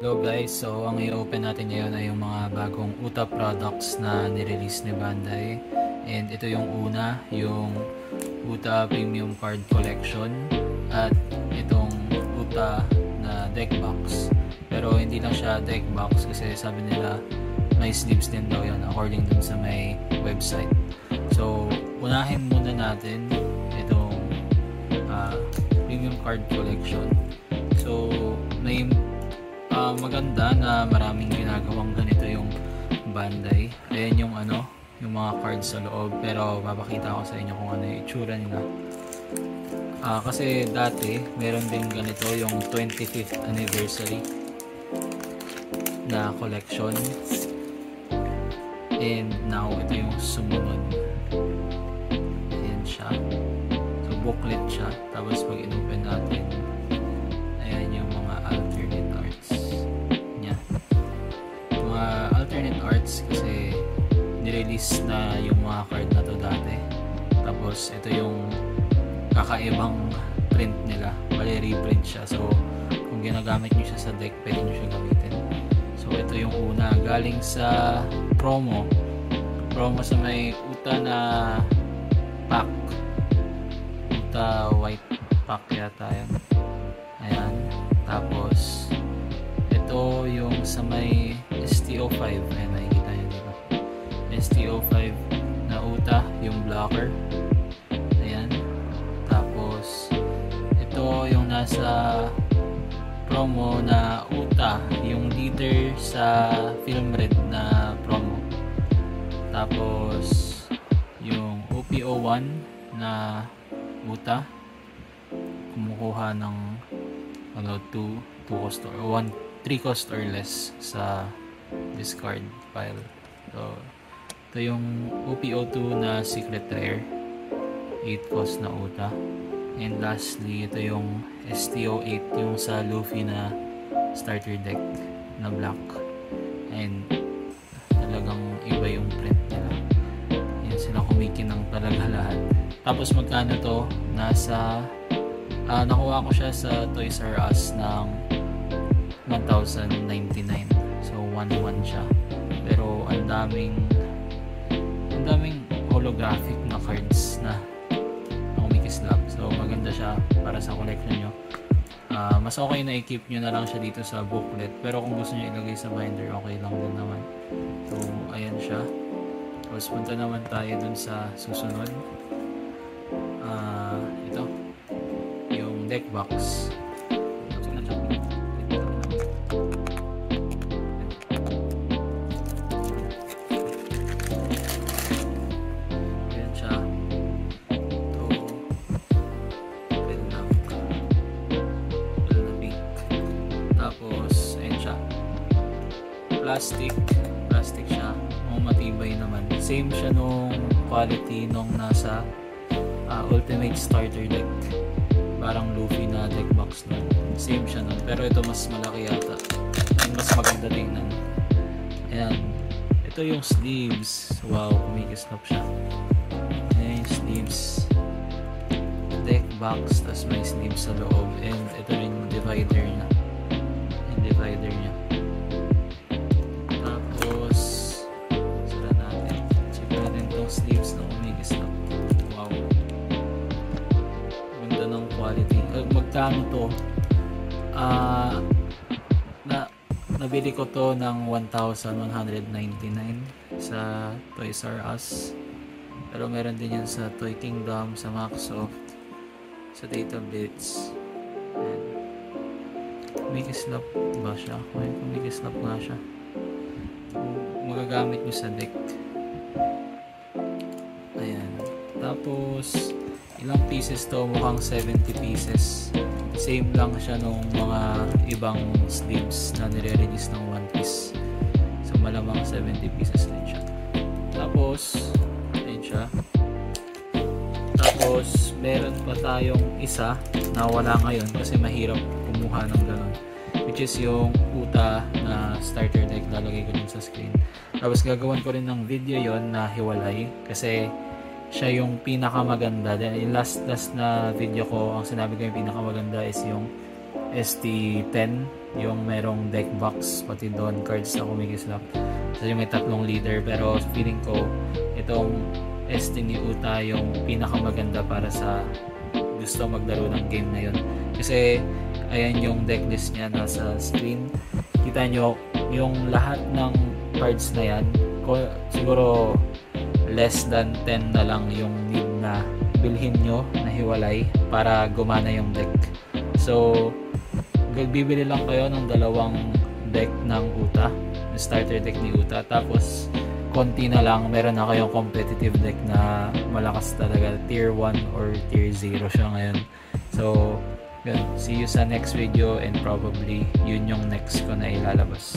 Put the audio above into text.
Hello guys, so ang i-open natin ngayon ay yung mga bagong UTA products na nirelease ni Bandai. And ito yung una, yung UTA Premium Card Collection at itong UTA na deck box. Pero hindi lang siya deck box kasi sabi nila may sleeves din daw yan according dun sa may website. So unahin muna natin itong Premium Card Collection. So may maganda na maraming ginagawang ganito yung Bandai. Ayan yung yung mga cards sa loob, pero papakita ko sa inyo kung ano yung itsura nila. Kasi dati meron din ganito yung 25th anniversary na collection, and now ito yung sumunod. Ayan siya, so booklet siya, tapos pag inopen natin, ayan yung mga alternate arts niya. Mga alternate arts kasi nirelease na yung mga card na to dati, tapos ito yung kakaibang print nila, bali reprint siya. So kung ginagamit nyo siya sa deck, pwede nyo siya gamitin. So ito yung una, galing sa promo sa may UTA na pack, UTA white pack yata yan. Ayan, tapos ito yung sa may STO5, ayan, nakikita nyo dito, STO5 na UTA, yung blocker. Ayan, tapos ito yung nasa promo na UTA, yung leader sa Film Red na promo. Tapos yung OPO1 na UTA, kumukuha ng 2 cost or 3 cost or less sa discard pile. So ito yung OPO2 na Secret Rare, 8 cost na UTA. And lastly, ito yung STO8, yung sa Luffy na starter deck na black. And talagang iba yung print nila. Yan, sila kumikinang talaga lahat. Tapos magkano to? Nasa nakuha ko siya sa Toys R Us ng 1,099. So 1,100 siya. Pero ang daming holographic na cards na kumikislap. So maganda siya para sa collection nyo. Mas okay na i-keep nyo na lang siya dito sa booklet, pero kung gusto nyo ilagay sa binder, okay lang din naman. So ayan siya. Tapos punta naman tayo dun sa susunod. Ito yung deck box. Ayan siya. Tapos ayun siya, plastic siya, matibay naman. Same siya nung quality nung nasa Ultimate Starter Deck, parang Luffy na deck box nun. Same siya nun, pero ito mas malaki yata and mas maganda tingnan. Ayan, ito yung sleeves. Wow, kumikislap siya. Ayan yung sleeves, deck box, tas may sleeves sa loob, and ito rin yung divider niya. Tapos sila natin, check natin itong sleeves na kumikislap. Wow, ganda ng quality. Magkano to? Nabili ko to ng 1,199 sa Toys R Us, pero meron din yan sa Toy Kingdom, sa Maxsoft, sa Data Blitz. Kumikislap ba siya? Kumikislap nga siya. Magagamit nyo sa deck. Ayan. Tapos ilang pieces to? Mukhang 70 pieces. Same lang siya nung mga ibang sleeves na nire-release ng One Piece. So malamang 70 pieces din siya. Tapos ayun siya. Tapos meron pa tayong isa na wala ngayon kasi mahirap kumuha ng ganun, which is yung UTA na starter deck. Lalagay ko din sa screen. Tapos gagawin ko rin ng video yon na hiwalay kasi siya yung pinakamaganda. Then yung last na video ko, ang sinabi ko yung pinakamaganda is yung ST10, yung merong deck box, pati doon cards na kumikislap. So yung may 3 leader, pero feeling ko itong ST ni Uta yung pinakamaganda para sa gusto maglaro ng game na yun. Kasi ayan yung decklist niya nasa screen. Kita nyo yung lahat ng cards na yan, siguro less than 10 na lang yung need na bilhin nyo na hiwalay para gumana yung deck. So bibili lang kayo ng 2 deck ng Uta, starter deck ni Uta, tapos konti na lang meron na kayong competitive deck na malakas talaga, tier 1 or tier 0 siya ngayon. So yun, see you sa next video, and probably yun yung next ko na ilalabas.